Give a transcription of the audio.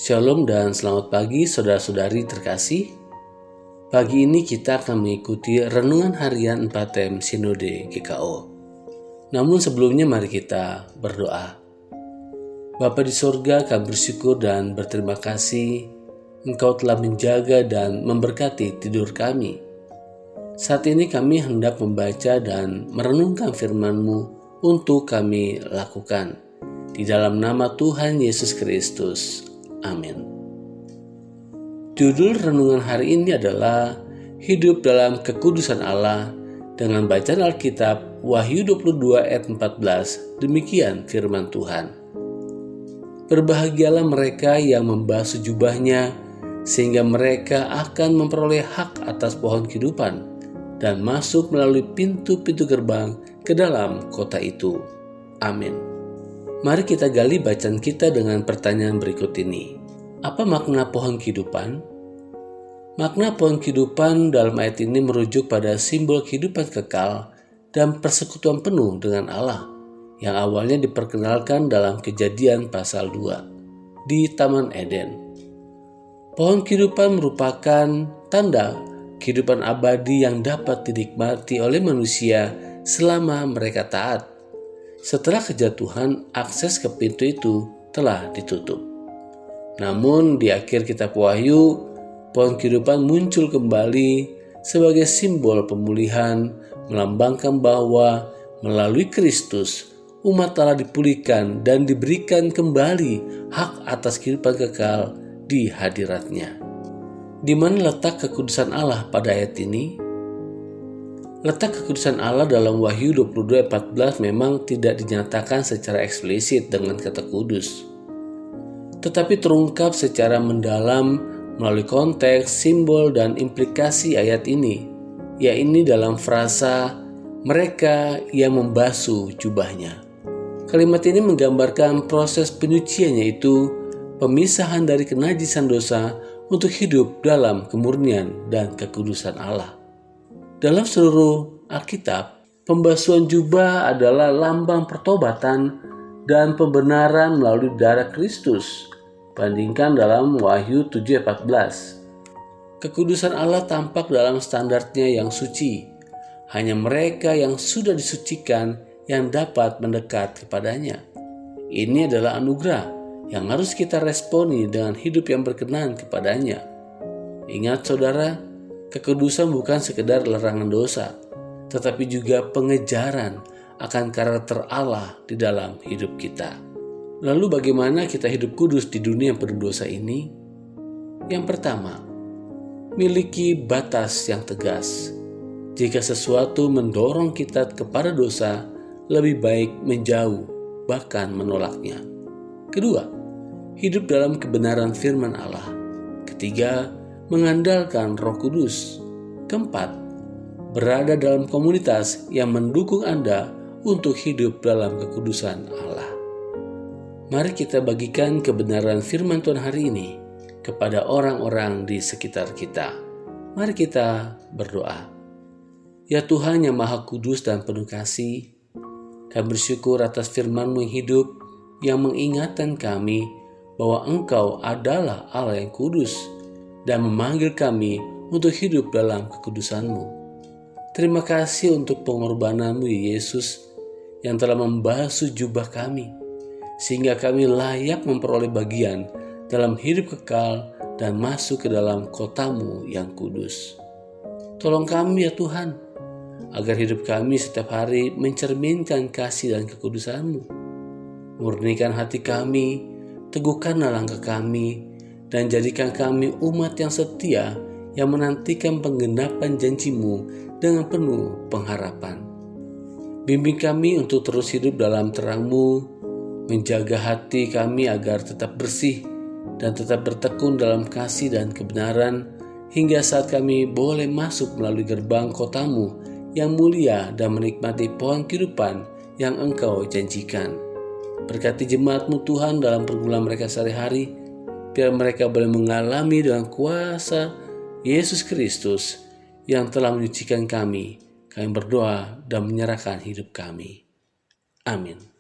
Shalom dan selamat pagi saudara-saudari terkasih. Pagi ini kita akan mengikuti renungan harian 4M Sinode GKO. Namun sebelumnya mari kita berdoa. Bapa di sorga, kami bersyukur dan berterima kasih Engkau telah menjaga dan memberkati tidur kami. Saat ini kami hendak membaca dan merenungkan firman-Mu untuk kami lakukan. Di dalam nama Tuhan Yesus Kristus. Amin. Judul renungan hari ini adalah Hidup dalam Kekudusan Allah dengan bacaan Alkitab Wahyu 22 ayat 14. Demikian firman Tuhan. Berbahagialah mereka yang membasuh jubahnya, sehingga mereka akan memperoleh hak atas pohon kehidupan dan masuk melalui pintu-pintu gerbang ke dalam kota itu. Amin. Mari kita gali bacaan kita dengan pertanyaan berikut ini. Apa makna pohon kehidupan? Makna pohon kehidupan dalam ayat ini merujuk pada simbol kehidupan kekal dan persekutuan penuh dengan Allah yang awalnya diperkenalkan dalam Kejadian pasal 2 di Taman Eden. Pohon kehidupan merupakan tanda kehidupan abadi yang dapat dinikmati oleh manusia selama mereka taat. Setelah kejatuhan, akses ke pintu itu telah ditutup. Namun di akhir kitab Wahyu, pohon kehidupan muncul kembali sebagai simbol pemulihan, melambangkan bahwa melalui Kristus, umat Allah dipulihkan dan diberikan kembali hak atas kehidupan kekal di hadirat-Nya. Di mana letak kekudusan Allah pada ayat ini? Letak kekudusan Allah dalam Wahyu 22:14 memang tidak dinyatakan secara eksplisit dengan kata kudus, tetapi terungkap secara mendalam melalui konteks, simbol, dan implikasi ayat ini, yaitu dalam frasa mereka yang membasuh jubahnya. Kalimat ini menggambarkan proses penyucian, yaitu pemisahan dari kenajisan dosa untuk hidup dalam kemurnian dan kekudusan Allah. Dalam seluruh Alkitab, pembasuhan jubah adalah lambang pertobatan dan pembenaran melalui darah Kristus. Bandingkan dalam Wahyu 7:14. Kekudusan Allah tampak dalam standarnya yang suci. Hanya mereka yang sudah disucikan yang dapat mendekat kepadanya. Ini adalah anugerah yang harus kita responi dengan hidup yang berkenan kepadanya. Ingat saudara, kekudusan bukan sekedar larangan dosa, tetapi juga pengejaran akan karakter Allah di dalam hidup kita. Lalu bagaimana kita hidup kudus di dunia yang penuh dosa ini? Yang pertama, miliki batas yang tegas. Jika sesuatu mendorong kita kepada dosa, lebih baik menjauh, bahkan menolaknya. Kedua, hidup dalam kebenaran firman Allah. Ketiga, mengandalkan Roh Kudus. Keempat, berada dalam komunitas yang mendukung Anda untuk hidup dalam kekudusan Allah. Mari kita bagikan kebenaran firman Tuhan hari ini kepada orang-orang di sekitar kita. Mari kita berdoa. Ya Tuhan yang Maha Kudus dan penuh kasih, kami bersyukur atas firman-Mu yang hidup yang mengingatkan kami bahwa Engkau adalah Allah yang kudus dan memanggil kami untuk hidup dalam kekudusan-Mu. Terima kasih untuk pengorbanan-Mu ya Yesus yang telah membasuh jubah kami, sehingga kami layak memperoleh bagian dalam hidup kekal dan masuk ke dalam kota-Mu yang kudus. Tolong kami ya Tuhan, agar hidup kami setiap hari mencerminkan kasih dan kekudusan-Mu. Murnikan hati kami, teguhkanlah langkah kami, dan jadikan kami umat yang setia yang menantikan penggenapan janji-Mu dengan penuh pengharapan. Bimbing kami untuk terus hidup dalam terang-Mu, menjaga hati kami agar tetap bersih dan tetap bertekun dalam kasih dan kebenaran, hingga saat kami boleh masuk melalui gerbang kota-Mu yang mulia dan menikmati pohon kehidupan yang Engkau janjikan. Berkati jemaat-Mu Tuhan dalam pergumulan mereka sehari-hari, biar mereka boleh mengalami dengan kuasa Yesus Kristus yang telah menyucikan kami. Kami berdoa dan menyerahkan hidup kami. Amin.